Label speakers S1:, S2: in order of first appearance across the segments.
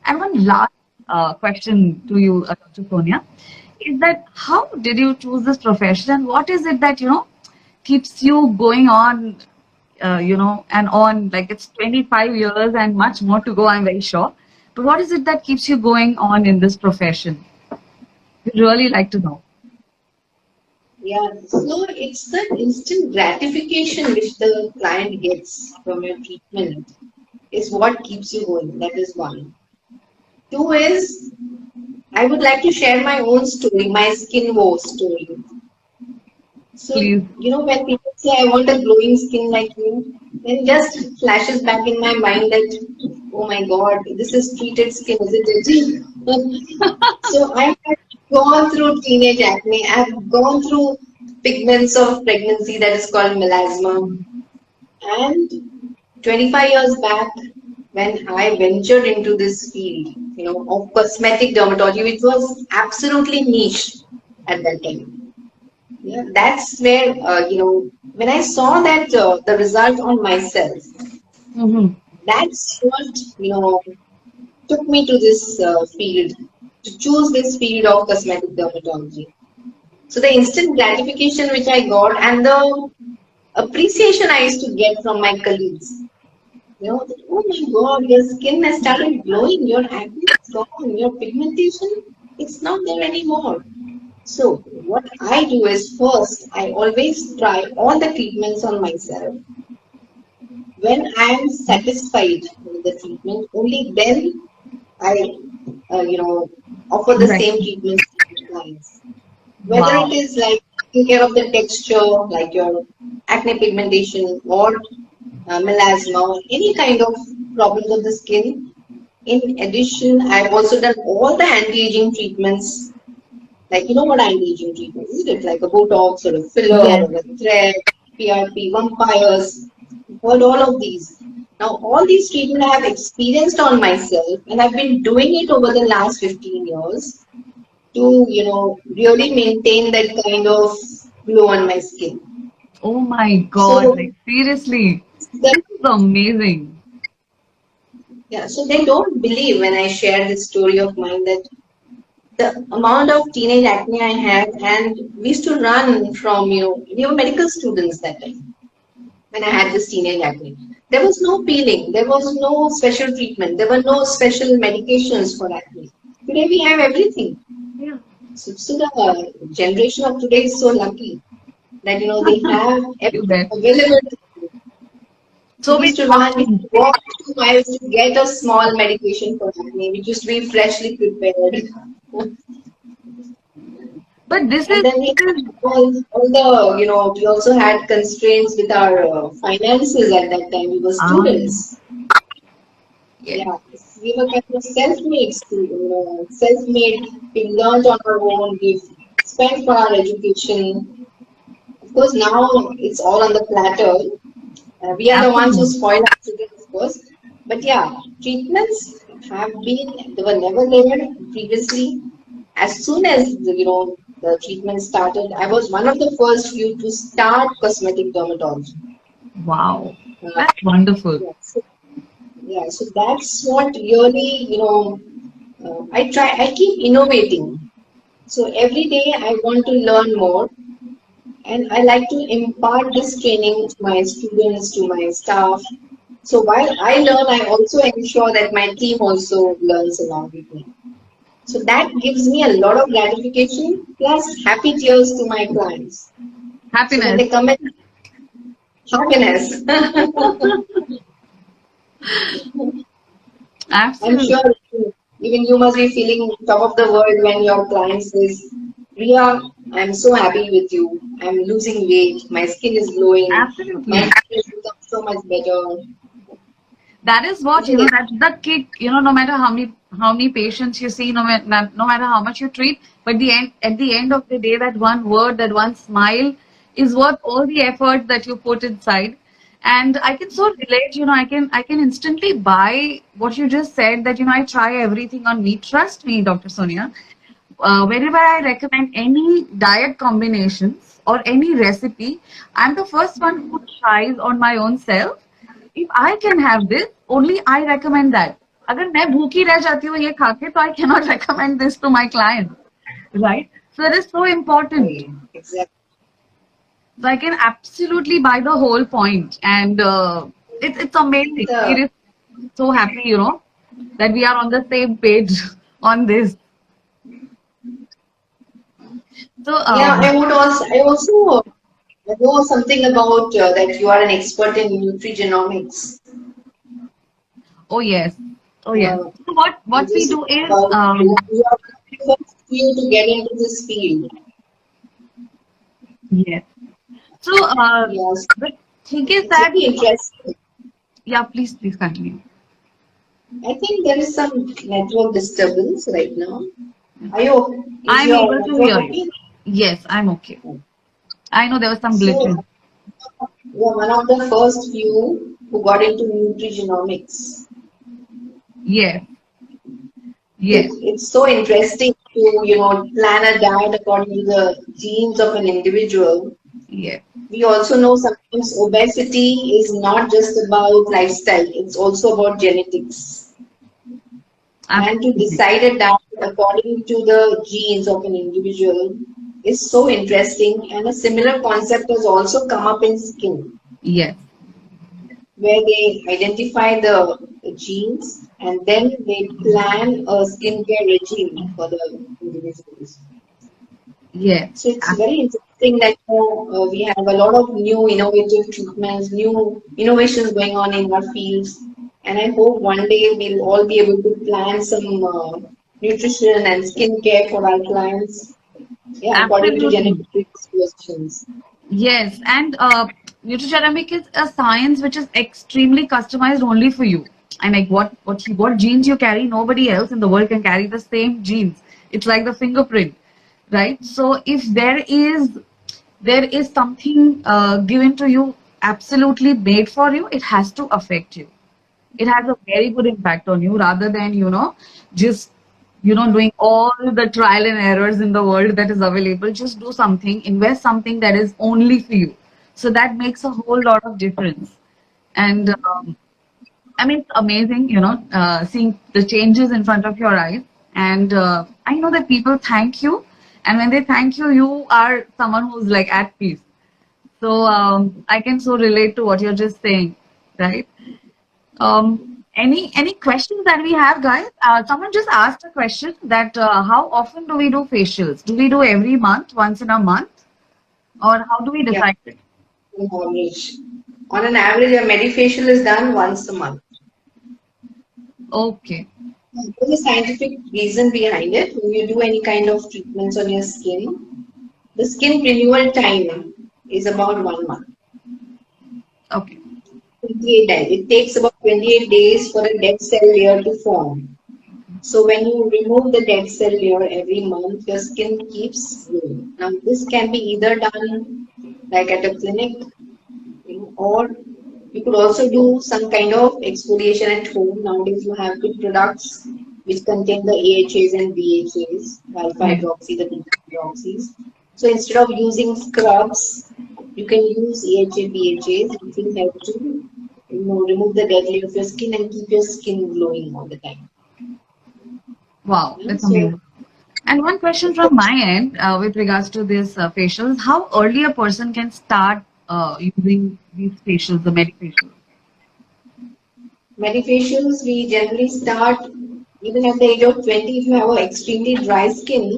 S1: And one last question to you, Dr. Sonia, is that how did you choose this profession, and what is it that keeps you going on, and on? Like, it's 25 years and much more to go, I'm very sure. But what is it that keeps you going on in this profession? We'd really like to know.
S2: Yeah, so it's the instant gratification which the client gets from your treatment is what keeps you going. That is one. Two is I would like to share my own story, my skin woe story. So,
S1: Please.
S2: when people say I want a glowing skin like you, then just flashes back in my mind that, oh my God, this is treated skin, isn't it? So I have gone through teenage acne. I've gone through pigments of pregnancy that is called melasma. And 25 years back, when I ventured into this field, of cosmetic dermatology, which was absolutely niche at that time. Yeah, that's where, when I saw that the result on myself,
S1: Mm-hmm.
S2: that's what, took me to this field, to choose this field of cosmetic dermatology. So the instant gratification which I got and the appreciation I used to get from my colleagues, oh my God, your skin has started glowing, your acne is gone, your pigmentation, it's not there anymore. So what I do is first, I always try all the treatments on myself. When I am satisfied with the treatment, only then I, offer the
S1: Right.
S2: same treatment to my clients. Whether it
S1: Wow.
S2: is like taking care of the texture, like your acne pigmentation or melasma, or any kind of problems of the skin. In addition, I've also done all the anti-aging treatments. Like, what anti-aging treatment is it? Like a Botox or a filler
S1: Yes.
S2: or a thread, PRP, vampires, all of these. Now, all these treatments I have experienced on myself, and I've been doing it over the last 15 years to, really maintain that kind of glow on my skin.
S1: Oh my God.
S2: So,
S1: Like, seriously.
S2: that,
S1: This is amazing.
S2: yeah, so they don't believe when I share this story of mine that the amount of teenage acne I had, and we used to run from, we were medical students that time when I had this teenage acne. There was no peeling, there was no special treatment, there were no special medications for acne. Today we have everything.
S1: Yeah.
S2: So the generation of today is so lucky that they have
S1: You
S2: everything
S1: bet.
S2: available. We
S1: So
S2: used
S1: many
S2: to run, we used
S1: options.
S2: to walk 2 miles to get a small medication for acne, which used to be freshly prepared.
S1: But this
S2: And
S1: is,
S2: then we had all the, we also had constraints with our finances at that time. We were
S1: um,
S2: students.
S1: yeah,
S2: Yeah, we were kind of self-made, self-made. We learned on our own. We spent for our education. Of course, now it's all on the platter. We are the ones who
S1: absolutely.
S2: spoil our children, of course. But yeah, treatments they were never there previously. As soon as the treatment started, I was one of the first few to start cosmetic dermatology.
S1: Wow.
S2: Uh,
S1: That's wonderful.
S2: yeah, so, yeah, so that's what really, I keep innovating. So every day I want to learn more, and I like to impart this training to my students, to my staff. So while I learn, I also ensure that my team also learns along with me. So that gives me a lot of gratification plus happy tears to my clients. So when
S1: Happiness.
S2: they come in, happiness. I'm
S1: Absolutely.
S2: sure even you must be feeling top of the world when your client says, Rhea, I'm so happy with you. I'm losing weight. My skin is glowing. My
S1: Absolutely.
S2: hair has become so much better.
S1: That is what,
S2: Isn't it?
S1: that's the kick, no matter how many patients you see, no matter how much you treat, but at the end of the day, that one word, that one smile is worth all the effort that you put inside. And I can so relate, I can instantly buy what you just said, that I try everything on me. Trust me, Dr. Sonia, whenever I recommend any diet combinations or any recipe, I'm the first one who tries on my own self. If I can have this, only I recommend that. अगर मैं भूखी रह जाती हूँ ये खा के, तो I cannot recommend this to my client, right? So that is so important.
S2: Exactly.
S1: So I can absolutely buy the whole point, and it's amazing.
S2: The,
S1: It is so happy, that we are on the same page on this. So
S2: yeah, I also know something about that you are an expert in nutrigenomics.
S1: oh yes, oh yes.
S2: Uh,
S1: So what we
S2: just
S1: do is
S2: about you are the first few to get into this field.
S1: yes. So
S2: Yes,
S1: the thing is
S2: it's
S1: that
S2: very interesting.
S1: yeah, please continue.
S2: I think there is some network disturbance right now. Are you, is
S1: I'm
S2: your
S1: able to
S2: network
S1: hear you.
S2: okay?
S1: Yes, I'm okay. I know there was some
S2: So,
S1: glitches.
S2: you're one of the first few who got into nutrigenomics.
S1: Yes, yes,
S2: It's so interesting to, plan a diet according to the genes of an individual.
S1: yes.
S2: We also know sometimes obesity is not just about lifestyle, it's also about genetics. And to
S1: Absolutely.
S2: decide a diet according to the genes of an individual is so interesting. And a similar concept has also come up in skin,
S1: Yes,
S2: where they identify the genes and then they plan a skincare regime for the individuals.
S1: yes.
S2: So it's very interesting that we have a lot of new innovative treatments, new innovations going on in our fields, and I hope one day we'll all be able to plan some nutrition and skincare for our clients. Yeah, according to
S1: Absolutely.
S2: genetic predispositions.
S1: Yes, and nutrigenomic is a science which is extremely customized only for you. And like what genes you carry, nobody else in the world can carry the same genes. It's like the fingerprint, right? So if there is something given to you, absolutely made for you, it has to affect you. It has a very good impact on you rather than just doing all the trial and errors in the world that is available. Just do something, invest something that is only for you, so that makes a whole lot of difference. And I mean, it's amazing, seeing the changes in front of your eyes. And I know that people thank you, and when they thank you, you are someone who's like at peace. So I can so relate to what you're just saying, right? Any questions that we have, guys? Someone just asked a question that how often do we do facials? Do we do every month, once in a month, or how do we
S2: Yeah,
S1: decide it?
S2: on average. On an average, a medifacial is done once a month.
S1: Okay,
S2: There's a scientific reason behind it. When you do any kind of treatments on your skin, the skin renewal time is about 1 month.
S1: okay,
S2: 28 days. It takes about 28 days for a dead cell layer to form. So when you remove the dead cell layer every month, your skin keeps glowing. Now this can be either done like at a clinic, or you could also do some kind of exfoliation at home. Nowadays you have good products which contain the AHAs and BHAs, alpha
S1: yeah.
S2: hydroxy, the beta hydroxys. So instead of using scrubs, you can use AHA, BHAs, which will help to remove the dead layer of your skin and keep your skin glowing all the time.
S1: Wow,
S2: Yeah,
S1: that's
S2: so
S1: amazing. And one question from my end with regards to this facials: how early a person can start using these facials, the medications?
S2: medications we generally start even at the age of 20. If you have an extremely dry skin,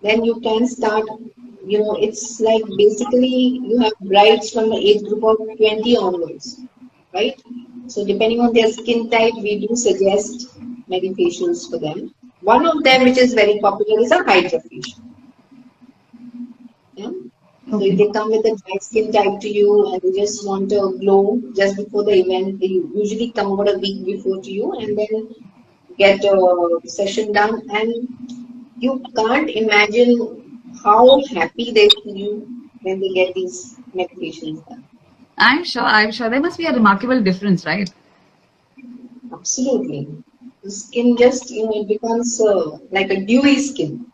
S2: then you can start, it's like basically you have brides from the age group of 20 onwards, right? So depending on their skin type, we do suggest medications for them. One of them, which is very popular, is a hydrofacial. Yeah? So if
S1: Okay.
S2: they come with a dry skin type to you and they just want a glow just before the event, they usually come about a week before to you and then get a session done. And you can't imagine how happy they feel when they get these medications done.
S1: I'm sure there must be a remarkable difference, right?
S2: Absolutely. The skin just, it becomes like a dewy skin.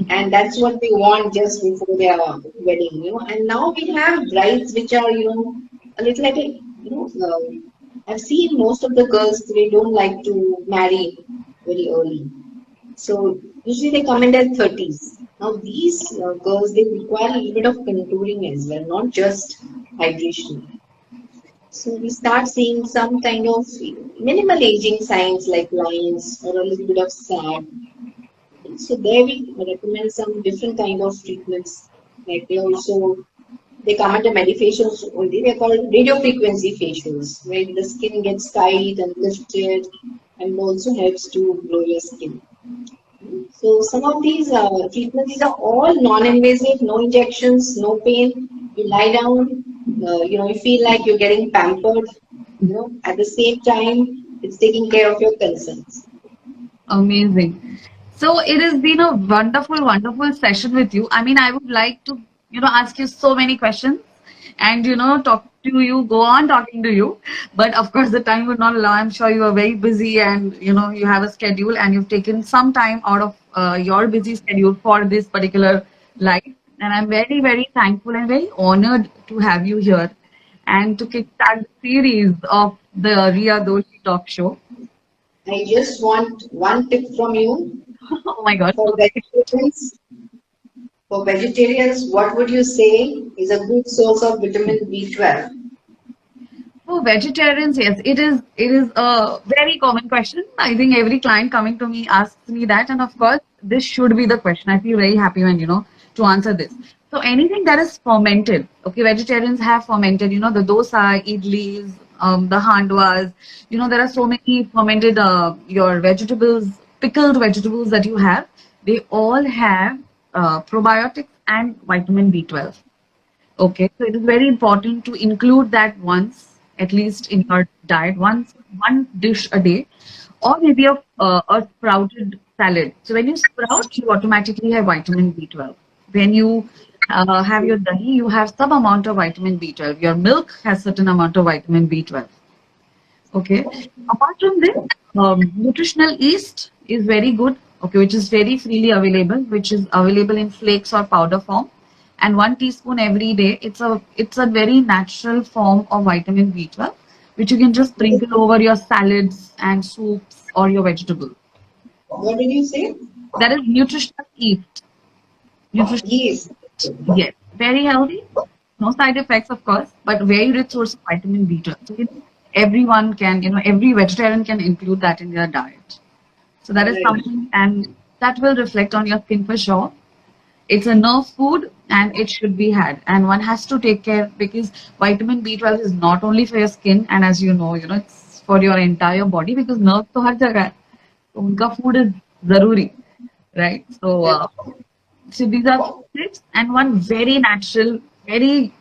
S2: And that's what they want just before their wedding. And now we have brides which are, a little like a, I've seen most of the girls, they don't like to marry very early. So usually they come in their 30s. Now these girls, they require a little bit of contouring as well, not just hydration. So we start seeing some kind of minimal aging signs like lines or a little bit of sag. So there we recommend some different kind of treatments. Like they come under medications only. They're called radio frequency facials, where the skin gets tight and lifted, and also helps to glow your skin. So some of these treatments, these are all non-invasive, no injections, no pain. You lie down, you feel like you're getting pampered. At the same time, it's taking care of your concerns.
S1: Amazing. So it has been a wonderful, wonderful session with you. I mean, I would like to, ask you so many questions and, talk to you, go on talking to you. But of course, the time would not allow. I'm sure you are very busy and, you have a schedule and you've taken some time out of your busy schedule for this particular life. And I'm very, very thankful and very honored to have you here and to kickstart the series of the Rheya Doshi talk show.
S2: I just want one tip from you
S1: Oh my God.
S2: for vegetarians. For vegetarians, what would you say is a good source of vitamin B12?
S1: For vegetarians, yes, it is a very common question. I think every client coming to me asks me that, and of course, this should be the question. I feel very happy when to answer this. So anything that is fermented, okay, vegetarians have fermented, the dosa, idlis, the handwas, there are so many fermented your vegetables, pickled vegetables that you have. They all have probiotics and vitamin B12. Okay, so it is very important to include that once, at least in your diet, one dish a day, or maybe a sprouted salad. So when you sprout, you automatically have vitamin B12. When you have your dahi, you have some amount of vitamin B12. Your milk has certain amount of vitamin B12. Okay. Apart from this, nutritional yeast is very good. Okay, which is very freely available, which is available in flakes or powder form, and 1 teaspoon every day. It's a very natural form of vitamin B12, which you can just sprinkle over your salads and soups or your vegetables.
S2: What did you say?
S1: That is nutritional yeast. Nutritional,
S2: Yes.
S1: yes, very healthy. No side effects, of course, but very rich source of vitamin B12. So everyone can, every vegetarian can include that in their diet. So that is
S2: Right.
S1: something, and that will reflect on your skin for sure. It's a nerve food and it should be had. And one has to take care because vitamin B12 is not only for your skin, and as it's for your entire body because nerve to har jagah hai. So unka food is zaruri, right? So these are tips and one very natural, very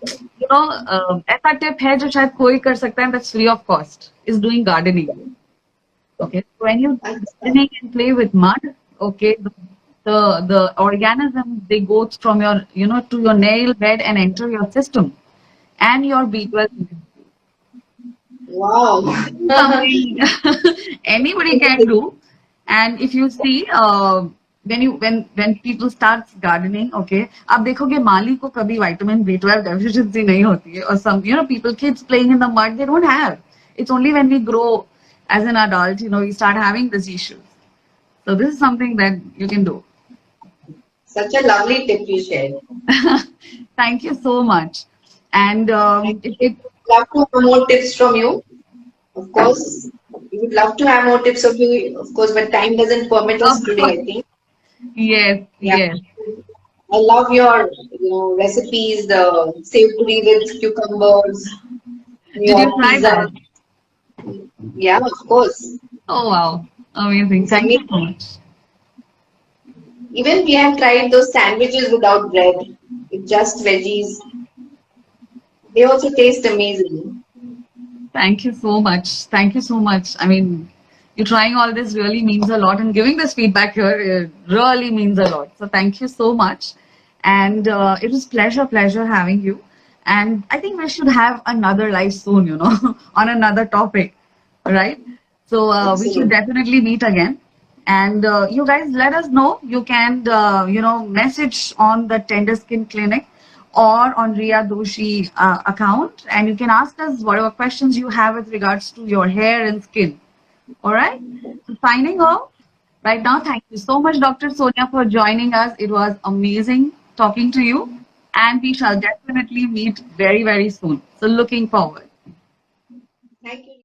S1: ऐसा tip है जो शायद कोई कर सकता है that's free of cost is doing gardening. Okay, so when you
S2: Understand.
S1: gardening and play with mud, okay, the organisms they go from your to your nail bed and enter your system, and your B12
S2: Wow.
S1: something anybody can do. And if you see when people start gardening, okay, आप देखोगे माली को कभी vitamin B12 deficiency नहीं होती है, or some people kids playing in the mud they don't have. It's only when we grow as an adult we start having these issues. So this is something that you can do.
S2: Such a lovely tip you shared.
S1: Thank you so much. And
S2: I love to have more tips from you. Of course, we would love to have more tips of you, of course, but time doesn't permit us
S1: of
S2: today,
S1: course,
S2: I think.
S1: yes,
S2: Yeah.
S1: yes.
S2: I love your, recipes, the savory with cucumbers,
S1: Did you
S2: your
S1: try
S2: pizza.
S1: that?
S2: Yeah, of course.
S1: Oh wow, amazing.
S2: It's
S1: Thank you so
S2: amazing.
S1: much.
S2: Even we have tried those sandwiches without bread, with just veggies. They also taste amazing.
S1: Thank you so much. Thank you so much. I mean, you trying all this really means a lot, and giving this feedback here really means a lot. So thank you so much. And it was pleasure having you. And I think we should have another live soon, on another topic, right? So we should
S2: Absolutely.
S1: definitely meet again. And you guys let us know. You can, message on the Tender Skin Clinic or on Rheya Doshi account, and you can ask us whatever questions you have with regards to your hair and skin. All right. So signing off right now. Thank you so much, Dr. Sonia, for joining us. It was amazing talking to you, and we shall definitely meet very, very soon. So looking forward.
S2: Thank you.